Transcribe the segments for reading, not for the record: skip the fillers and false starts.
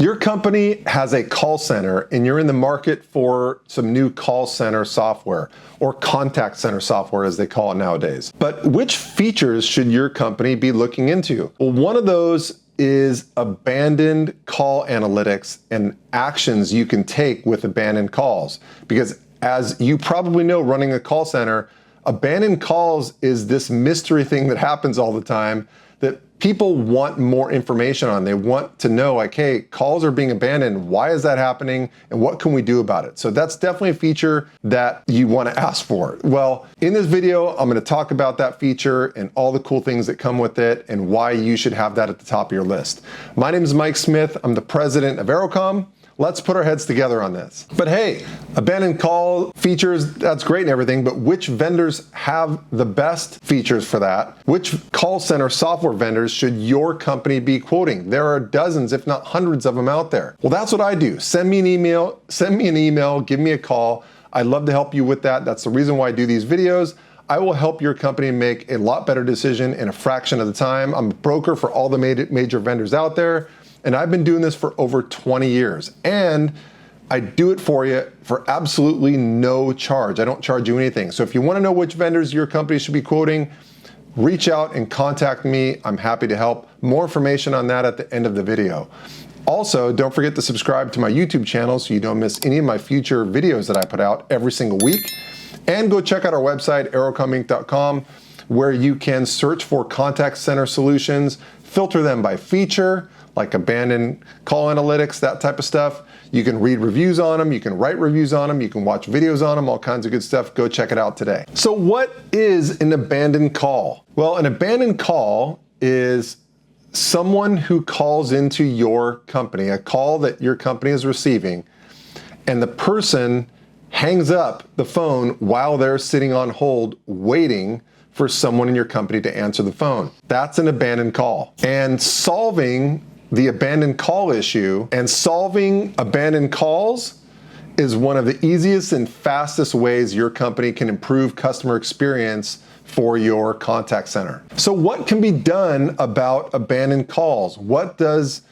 Your company has a call center and you're in the market for some new call center software, or contact center software as they call it nowadays. But which features should your company be looking into? Well, one of those is abandoned call analytics and actions you can take with abandoned calls. Because as you probably know, running a call center, abandoned calls is this mystery thing that happens all the time that people want more information on. They want to know, like, hey, calls are being abandoned. Why is that happening? And what can we do about it? So that's definitely a feature that you want to ask for. Well, in this video, I'm going to talk about that feature and all the cool things that come with it and why you should have that at the top of your list. My name is Mike Smith. I'm the president of AeroCom. Let's put our heads together on this. But hey, abandoned call features, that's great and everything, but which vendors have the best features for that? Which call center software vendors should your company be quoting? There are dozens, if not hundreds of them out there. Well, that's what I do. Send me an email, give me a call. I'd love to help you with that. That's the reason why I do these videos. I will help your company make a lot better decision in a fraction of the time. I'm a broker for all the major vendors out there. And I've been doing this for over 20 years. And I do it for you for absolutely no charge. I don't charge you anything. So if you want to know which vendors your company should be quoting, reach out and contact me. I'm happy to help. More information on that at the end of the video. Also, don't forget to subscribe to my YouTube channel so you don't miss any of my future videos that I put out every single week. And go check out our website, AeroCominc.com, where you can search for contact center solutions, filter them by feature, like abandoned call analytics, that type of stuff. You can read reviews on them, you can write reviews on them, you can watch videos on them, all kinds of good stuff. Go check it out today. So what is an abandoned call? Well, an abandoned call is someone who calls into your company, a call that your company is receiving, and the person hangs up the phone while they're sitting on hold waiting for someone in your company to answer the phone. That's an abandoned call. And solving the abandoned call issue and solving abandoned calls is one of the easiest and fastest ways your company can improve customer experience for your contact center. So what can be done about abandoned calls? What does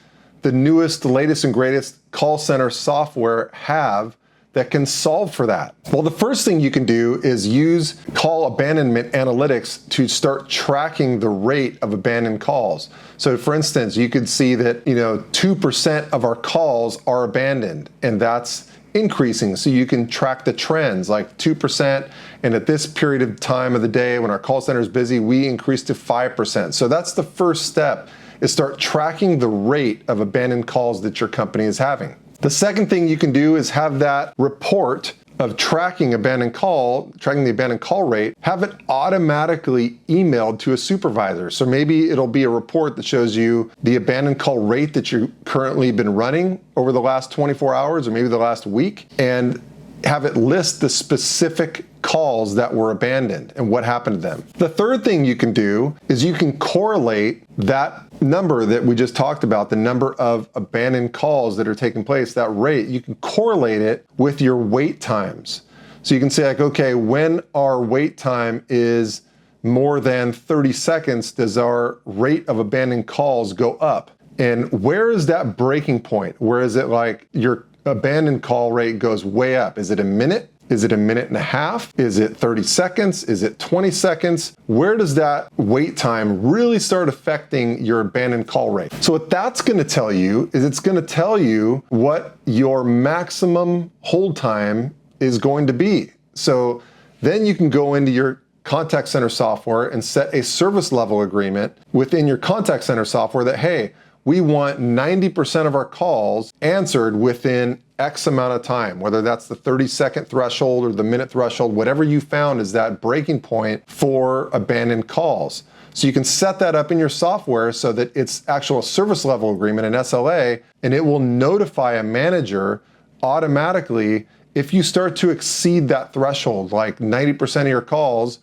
the newest, the latest and greatest call center software have that can solve for that? Well, the first thing you can do is use call abandonment analytics to start tracking the rate of abandoned calls. So for instance, you could see that 2% of our calls are abandoned, and that's increasing. So you can track the trends, like 2%, and at this period of time of the day when our call center is busy, we increase to 5%. So that's the first step, is start tracking the rate of abandoned calls that your company is having. The second thing you can do is have that report of tracking the abandoned call rate, have it automatically emailed to a supervisor. So maybe it'll be a report that shows you the abandoned call rate that you've currently been running over the last 24 hours or maybe the last week, and have it list the specific calls that were abandoned and what happened to them. The third thing you can do is you can correlate that number that we just talked about, the number of abandoned calls that are taking place, that rate, you can correlate it with your wait times. So you can say, like, okay, when our wait time is more than 30 seconds, does our rate of abandoned calls go up? And where is that breaking point? Where is it like your abandoned call rate goes way up? Is it a minute? Is it a minute and a half? Is it 30 seconds? Is it 20 seconds? Where does that wait time really start affecting your abandoned call rate? So what that's going to tell you is it's going to tell you what your maximum hold time is going to be. So then you can go into your contact center software and set a service level agreement within your contact center software that, hey, we want 90% of our calls answered within X amount of time, whether that's the 30-second threshold or the minute threshold, whatever you found is that breaking point for abandoned calls. So you can set that up in your software so that it's actual service level agreement, an SLA, and it will notify a manager automatically if you start to exceed that threshold, like 90% of your calls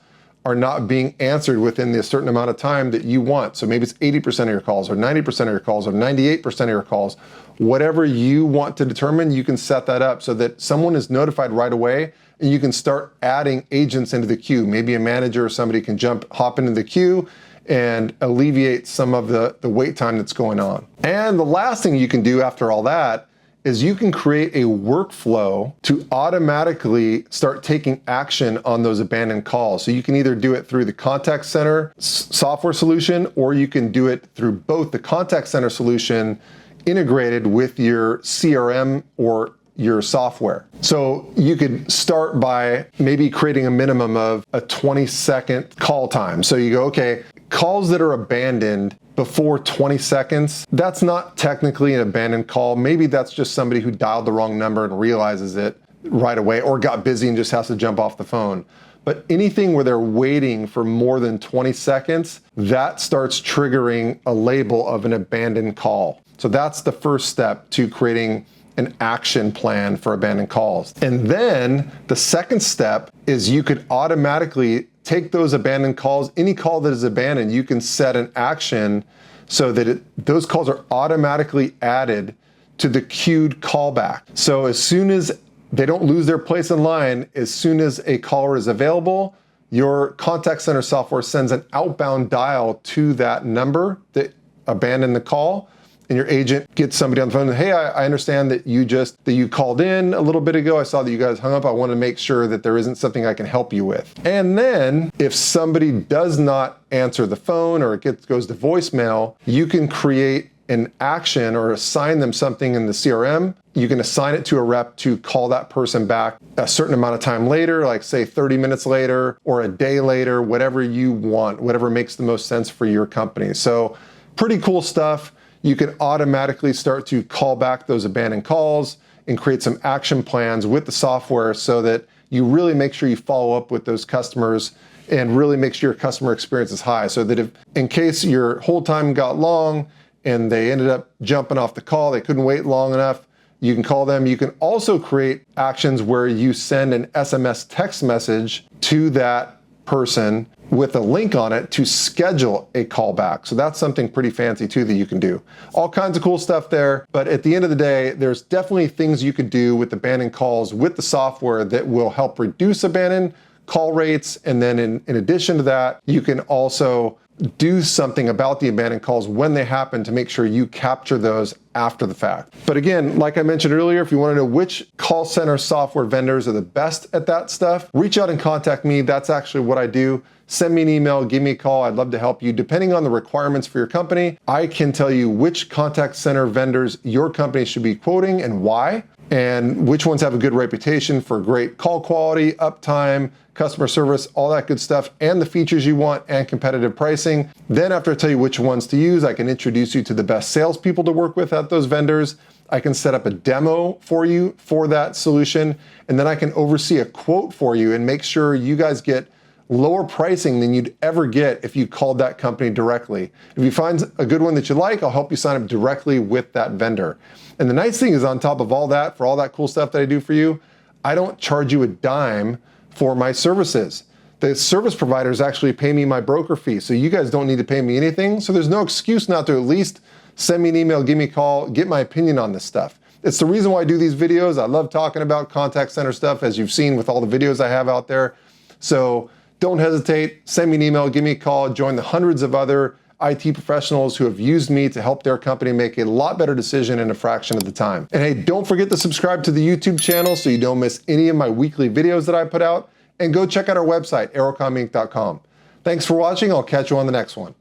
are not being answered within the certain amount of time that you want. So maybe it's 80% of your calls or 90% of your calls or 98% of your calls. Whatever you want to determine, you can set that up so that someone is notified right away and you can start adding agents into the queue. Maybe a manager or somebody can hop into the queue and alleviate some of the wait time that's going on. And the last thing you can do after all that is you can create a workflow to automatically start taking action on those abandoned calls. So you can either do it through the contact center software solution, or you can do it through both the contact center solution integrated with your CRM or your software. So you could start by maybe creating a minimum of a 20-second call time. So you go, okay, calls that are abandoned before 20 seconds, that's not technically an abandoned call. Maybe that's just somebody who dialed the wrong number and realizes it right away, or got busy and just has to jump off the phone. But anything where they're waiting for more than 20 seconds, that starts triggering a label of an abandoned call. So that's the first step to creating an action plan for abandoned calls. And then the second step is you could automatically take those abandoned calls, any call that is abandoned, you can set an action so that those calls are automatically added to the queued callback. So as soon as they don't lose their place in line, as soon as a caller is available, your contact center software sends an outbound dial to that number that abandoned the call, and your agent gets somebody on the phone and, hey, I understand that you called in a little bit ago. I saw that you guys hung up. I want to make sure that there isn't something I can help you with. And then if somebody does not answer the phone or it goes to voicemail, you can create an action or assign them something in the CRM. You can assign it to a rep to call that person back a certain amount of time later, like say 30 minutes later or a day later, whatever you want, whatever makes the most sense for your company. So pretty cool stuff. You can automatically start to call back those abandoned calls and create some action plans with the software so that you really make sure you follow up with those customers and really make sure your customer experience is high, so that if in case your hold time got long and they ended up jumping off the call, they couldn't wait long enough, you can call them. You can also create actions where you send an SMS text message to that person with a link on it to schedule a callback. So that's something pretty fancy too that you can do. All kinds of cool stuff there, but at the end of the day, there's definitely things you could do with abandoned calls with the software that will help reduce abandoned call rates. And then in addition to that, you can also do something about the abandoned calls when they happen to make sure you capture those after the fact. But again, like I mentioned earlier, if you want to know which call center software vendors are the best at that stuff, reach out and contact me. That's actually what I do. Send me an email, give me a call. I'd love to help you. Depending on the requirements for your company, I can tell you which contact center vendors your company should be quoting and why, and which ones have a good reputation for great call quality, uptime, customer service, all that good stuff, and the features you want and competitive pricing. Then after I tell you which ones to use, I can introduce you to the best salespeople to work with at those vendors. I can set up a demo for you for that solution, and then I can oversee a quote for you and make sure you guys get lower pricing than you'd ever get if you called that company directly. If you find a good one that you like, I'll help you sign up directly with that vendor. And the nice thing is, on top of all that, for all that cool stuff that I do for you, I don't charge you a dime for my services. The service providers actually pay me my broker fee, so you guys don't need to pay me anything. So there's no excuse not to at least send me an email, give me a call, get my opinion on this stuff. It's the reason why I do these videos. I love talking about contact center stuff, as you've seen with all the videos I have out there. So don't hesitate, send me an email, give me a call, join the hundreds of other IT professionals who have used me to help their company make a lot better decision in a fraction of the time. And hey, don't forget to subscribe to the YouTube channel so you don't miss any of my weekly videos that I put out. And go check out our website, AeroCominc.com. Thanks for watching. I'll catch you on the next one.